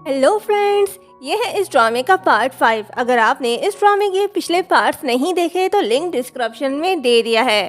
Hello friends, ये है इस ड्रामे का पार्ट 5। अगर आपने इस ड्रामे के पिछले पार्ट्स नहीं देखे तो लिंक डिस्क्रिप्शन में दे दिया है।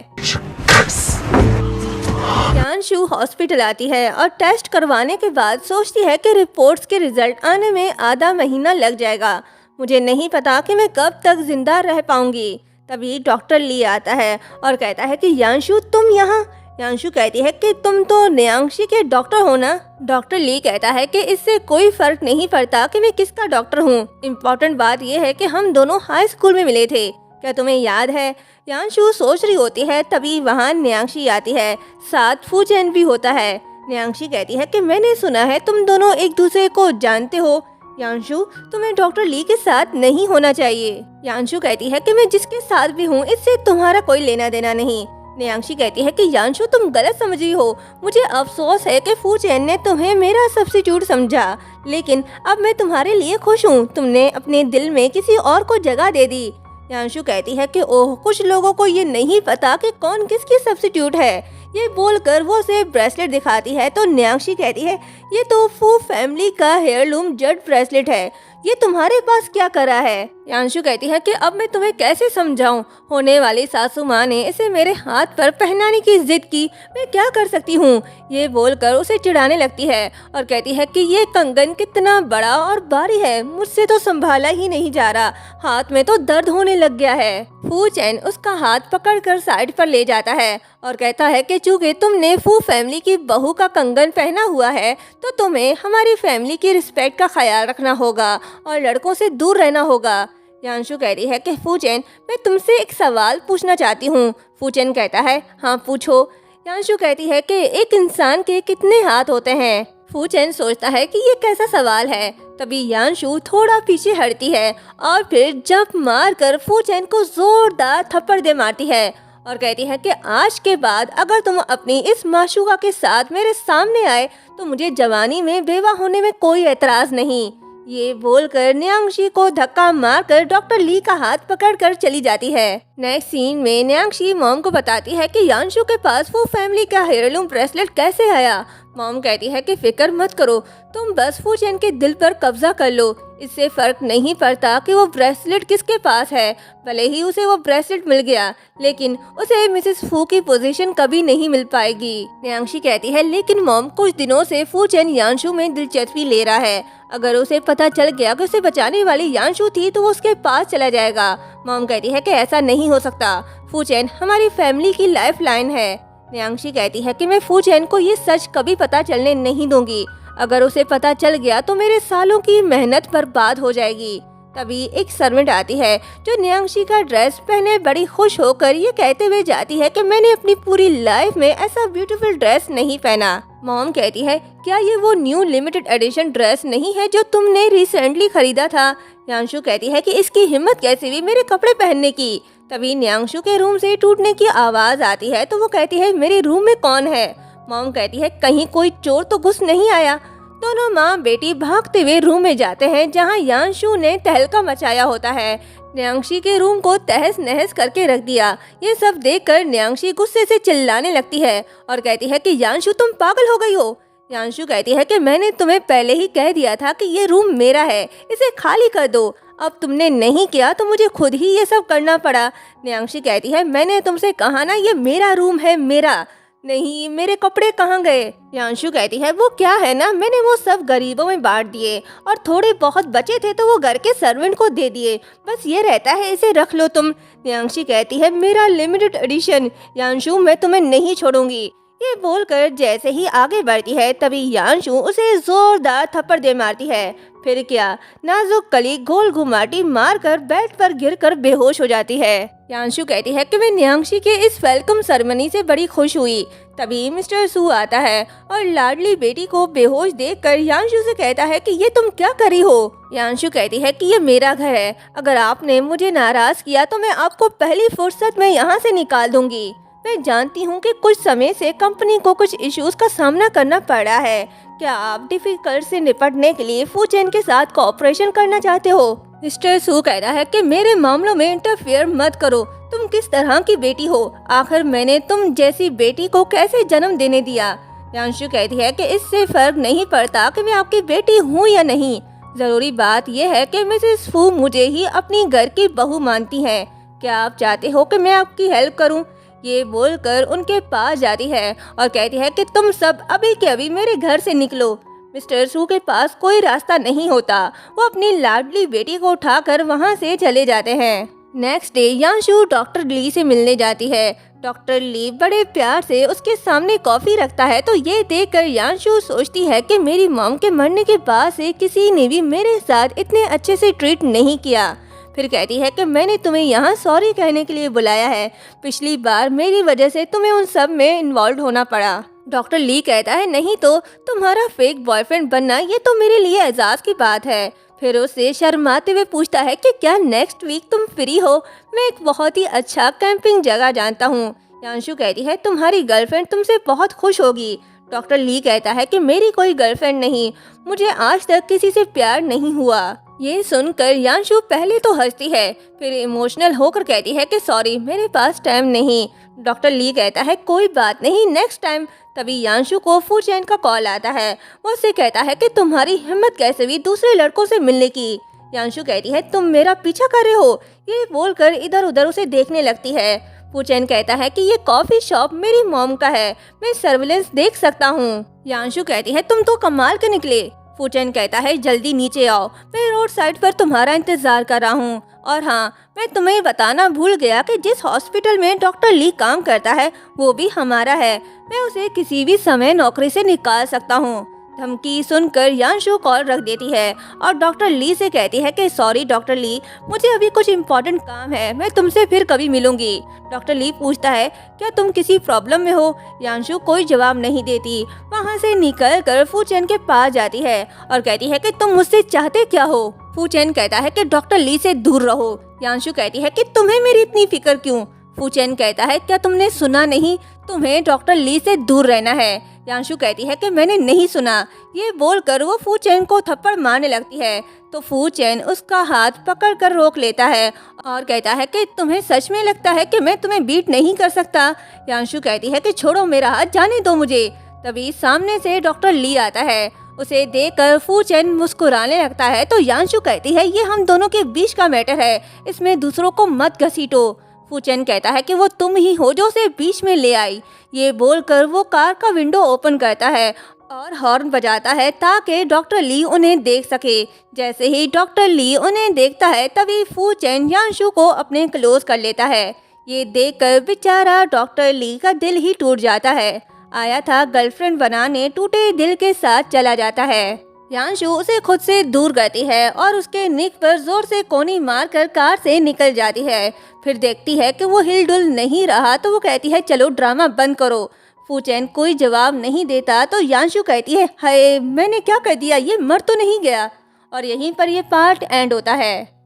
यानशु हॉस्पिटल आती है और टेस्ट करवाने के बाद सोचती है कि रिपोर्ट्स के रिजल्ट आने में आधा महीना लग जाएगा। मुझे नहीं पता कि मैं कब तक जिंदा रह पाऊंगी। तभी डॉक्टर ली आता है और कहता है कि यानशु तुम यहाँ। यानशु कहती है कि तुम तो न्यांशी के डॉक्टर हो ना। डॉक्टर ली कहता है कि इससे कोई फर्क नहीं पड़ता कि मैं किसका डॉक्टर हूँ। इम्पोर्टेंट बात यह है कि हम दोनों हाई स्कूल में मिले थे, क्या तुम्हें याद है? यानशु सोच रही होती है, तभी वहाँ न्यांशी आती है, साथ फूचेन भी होता है। न्यांशी कहती है कि मैंने सुना है तुम दोनों एक दूसरे को जानते हो। यानशु, तुम्हें डॉक्टर ली के साथ नहीं होना चाहिए। यानशु कहती है कि मैं जिसके साथ भी हूँ इससे तुम्हारा कोई लेना देना नहीं। न्यांशी कहती है कि यानशु तुम गलत समझ रही हो। मुझे अफसोस है कि फूचेन ने तुम्हें मेरा सब्स्टिट्यूट समझा, लेकिन अब मैं तुम्हारे लिए खुश हूँ। तुमने अपने दिल में किसी और को जगह दे दी। यानशु कहती है कि ओह, कुछ लोगों को ये नहीं पता कि कौन किसकी सब्स्टिट्यूट है। ये बोलकर वो उसे ब्रेसलेट दिखाती है तो न्यांशी कहती है ये तो फू फैमिली का हेयरलूम जड ब्रेसलेट है, ये तुम्हारे पास क्या करा है? यानशु कहती है कि अब मैं तुम्हें कैसे समझाऊं, होने वाली सासू माँ ने इसे मेरे हाथ पर पहनाने की जिद की, मैं क्या कर सकती हूँ? ये बोलकर उसे चिढ़ाने लगती है और कहती है कि ये कंगन कितना बड़ा और भारी है, मुझसे तो संभाला ही नहीं जा रहा, हाथ में तो दर्द होने लग गया है। फूचेन उसका हाथ पकड़कर साइड पर ले जाता है और कहता है कि चूंकि तुमने फू फैमिली की बहू का कंगन पहना हुआ है तो तुम्हें हमारी फैमिली की रिस्पेक्ट का ख्याल रखना होगा और लड़कों से दूर रहना होगा। यानशु कहती है कि फूचेन, मैं तुमसे एक सवाल पूछना चाहती हूँ। फूचेन कहता है हाँ पूछो। यानशु कहती है कि एक इंसान के कितने हाथ होते हैं? फूचेन सोचता है कि ये कैसा सवाल है। तभी यानशु थोड़ा पीछे हटती है और फिर जंप मारकर फूचेन को जोरदार थप्पड़ दे मारती है और कहती है कि आज के बाद अगर तुम अपनी इस माशूका के साथ मेरे सामने आए तो मुझे जवानी में बेवा होने में कोई एतराज नहीं। ये बोलकर न्यांशी को धक्का मारकर डॉक्टर ली का हाथ पकड़कर चली जाती है। नेक्स्ट सीन में न्यांशी मॉम को बताती है कि यानशु के पास वो फैमिली का हेयरलूम ब्रेसलेट कैसे आया। मॉम कहती है कि फिक्र मत करो, तुम बस फूचेन के दिल पर कब्जा कर लो, इससे फर्क नहीं पड़ता कि वो ब्रेसलेट किसके पास है। भले ही उसे वो ब्रेसलेट मिल गया लेकिन उसे मिसेस फू की पोजीशन कभी नहीं मिल पाएगी। न्यांशी कहती है लेकिन मॉम, कुछ दिनों से फूचेन यानशु में दिलचस्पी ले रहा है, अगर उसे पता चल गया कि उसे बचाने वाली यानशु थी तो वो उसके पास चला जाएगा। मॉम कहती है कि ऐसा नहीं हो सकता, फूचेन हमारी फैमिली की लाइफ लाइन है। न्यांशी कहती है कि मैं फूचेन को ये सच कभी पता चलने नहीं दूंगी, अगर उसे पता चल गया तो मेरे सालों की मेहनत बर्बाद हो जाएगी। तभी एक सर्वेंट आती है जो न्यांशी का ड्रेस पहने बड़ी खुश होकर ये कहते हुए जाती है कि मैंने अपनी पूरी लाइफ में ऐसा ब्यूटीफुल ड्रेस नहीं पहना। मॉम कहती है क्या ये वो न्यू लिमिटेड एडिशन ड्रेस नहीं है जो तुमने रिसेंटली खरीदा था? यानशु कहती है कि इसकी हिम्मत कैसे हुई मेरे कपड़े पहनने की। तभी न्यांशु के रूम से टूटने की आवाज आती है तो वो कहती है मेरे रूम में कौन है? मॉम कहती है कहीं कोई चोर तो घुस नहीं आया। दोनों माँ बेटी भागते हुए रूम में जाते हैं जहाँ यानशु ने तहलका मचाया होता है। न्यांशी के रूम को तहस नहस करके रख दिया। ये सब देखकर न्यांशी गुस्से से चिल्लाने लगती है और कहती है कि यानशु तुम पागल हो गई हो। यानशु कहती है कि मैंने तुम्हें पहले ही कह दिया था कि ये रूम मेरा है, इसे खाली कर दो, अब तुमने नहीं किया तो मुझे खुद ही ये सब करना पड़ा। न्यांशी कहती है मैंने तुमसे कहा ना ये मेरा रूम है, मेरा नहीं, मेरे कपड़े कहाँ गए? यानशु कहती है वो क्या है ना, मैंने वो सब गरीबों में बांट दिए और थोड़े बहुत बचे थे तो वो घर के सर्वेंट को दे दिए, बस ये रहता है, इसे रख लो तुम। न्यांशी कहती है मेरा लिमिटेड एडिशन, यानशु मैं तुम्हें नहीं छोड़ूंगी। ये बोलकर जैसे ही आगे बढ़ती है तभी यानशु उसे जोरदार थप्पड़ दे मारती है। फिर क्या, नाजुक कली गोल घुमाटी मारकर बेड पर गिरकर बेहोश हो जाती है। यानशु कहती है कि मैं न्यांशी के इस वेलकम सेरेमनी से बड़ी खुश हुई। तभी मिस्टर सू आता है और लाडली बेटी को बेहोश देखकर यानशु से कहता है कि ये तुम क्या करी हो? यानशु कहती है कि ये मेरा घर है, अगर आपने मुझे नाराज किया तो मैं आपको पहली फुर्सत में यहाँ से निकाल दूंगी। मैं जानती हूँ कि कुछ समय से कंपनी को कुछ इश्यूज का सामना करना पड़ा है, क्या आप डिफिकल्ट से निपटने के लिए फूचेन के साथ कोऑपरेशन करना चाहते हो? मिस्टर सू कहता है कि मेरे मामलों में इंटरफेयर मत करो, तुम किस तरह की बेटी हो? आखिर मैंने तुम जैसी बेटी को कैसे जन्म देने दिया? यांशु कहती है कि इससे फर्क नहीं पड़ता कि मैं आपकी बेटी हूँ या नहीं। जरूरी बात यह है कि मिसेस फू मुझे ही अपनी घर की बहू मानती हैं। क्या आप चाहते हो कि मैं आपकी हेल्प करूं? ये बोलकर उनके पास जाती है और कहती है कि तुम सब अभी के अभी मेरे घर से निकलो। मिस्टर सू के पास कोई रास्ता नहीं होता। वो अपनी लाडली बेटी को उठाकर वहाँ से चले जाते हैं। नेक्स्ट डे यांशु डॉक्टर ली से मिलने जाती है। डॉक्टर ली बड़े प्यार से उसके सामने कॉफी रखता है तो ये देखकर यांशु सोचती है कि मेरी मॉम के मरने के बाद से किसी ने भी मेरे साथ इतने अच्छे से ट्रीट नहीं किया। फिर कहती है कि मैंने तुम्हें यहाँ सॉरी कहने के लिए बुलाया है। पिछली बार मेरी वजह से तुम्हें उन सब में इन्वॉल्व होना पड़ा। डॉक्टर ली कहता है नहीं तो तुम्हारा फेक बॉयफ्रेंड बनना ये तो मेरे लिए एजाज की बात है। फिर उससे शर्माते हुए पूछता है कि क्या नेक्स्ट वीक तुम फ्री हो? मैं एक बहुत ही अच्छा कैंपिंग जगह जानता हूँ। यांशु कहती है तुम्हारी गर्लफ्रेंड तुमसे बहुत खुश होगी। डॉक्टर ली कहता है कि मेरी कोई गर्लफ्रेंड नहीं, मुझे आज तक किसी से प्यार नहीं हुआ। ये सुनकर यांशु पहले तो हंसती है, फिर इमोशनल होकर कहती है कि सॉरी मेरे पास टाइम नहीं। डॉक्टर ली कहता है कोई बात नहीं, नेक्स्ट टाइम। तभी यांशु को फू चैन का कॉल आता है। वो उससे कहता है कि तुम्हारी हिम्मत कैसे हुई दूसरे लड़कों से मिलने की? यांशु कहती है तुम मेरा पीछा कर रहे हो। ये बोलकर इधर उधर उसे देखने लगती है। फू चैन कहता है कि ये कॉफी शॉप मेरी मॉम का है, मैं सर्विलेंस देख सकता हूँ। यांशु कहती है तुम तो कमाल के निकले। फू चैन कहता है जल्दी नीचे आओ, मैं रोड साइड पर तुम्हारा इंतजार कर रहा हूँ। और हाँ, मैं तुम्हें बताना भूल गया कि जिस हॉस्पिटल में डॉक्टर ली काम करता है वो भी हमारा है, मैं उसे किसी भी समय नौकरी से निकाल सकता हूँ। धमकी सुनकर यांशु कॉल रख देती है और डॉक्टर ली से कहती है कि सॉरी डॉक्टर ली, मुझे अभी कुछ इम्पोर्टेंट काम है, मैं तुमसे फिर कभी मिलूंगी। डॉक्टर ली पूछता है क्या तुम किसी प्रॉब्लम में हो? यांशु कोई जवाब नहीं देती। वहाँ से निकल कर फू चैन के पास जाती है और कहती है कि तुम मुझसे चाहते क्या हो? फू चैन कहता है कि डॉक्टर ली से दूर रहो। यांशु कहती है कि तुम्हें मेरी इतनी फिक्र क्यों? फू चैन कहता है क्या तुमने सुना नहीं, तुम्हें डॉक्टर ली से दूर रहना है। यांशु कहती है कि मैंने नहीं सुना। ये बोलकर वो फू चैन को थप्पड़ मारने लगती है तो फू चैन उसका हाथ पकड़कर रोक लेता है और कहता है कि तुम्हें सच में लगता है कि मैं तुम्हें बीट नहीं कर सकता? यांशु कहती है कि छोड़ो मेरा हाथ, जाने दो मुझे। तभी सामने से डॉक्टर ली आता है। उसे देखकर फू चैन मुस्कुराने लगता है तो यांशु कहती है ये हम दोनों के बीच का मैटर है, इसमें दूसरों को मत घसीटो। फू चैन कहता है कि वो तुम ही हो जो उसे बीच में ले आई। ये बोलकर वो कार का विंडो ओपन करता है और हॉर्न बजाता है ताकि डॉक्टर ली उन्हें देख सके। जैसे ही डॉक्टर ली उन्हें देखता है तभी फू चैन यांशु को अपने क्लोज कर लेता है। ये देखकर बेचारा डॉक्टर ली का दिल ही टूट जाता है। आया था गर्लफ्रेंड बनाने, टूटे दिल के साथ चला जाता है। यांशु उसे खुद से दूर करती है और उसके निक पर जोर से कोनी मारकर कार से निकल जाती है। फिर देखती है कि वो हिलडुल नहीं रहा तो वो कहती है चलो ड्रामा बंद करो। फू चैन कोई जवाब नहीं देता तो यांशु कहती है हाय मैंने क्या कर दिया, ये मर तो नहीं गया। और यहीं पर ये पार्ट एंड होता है।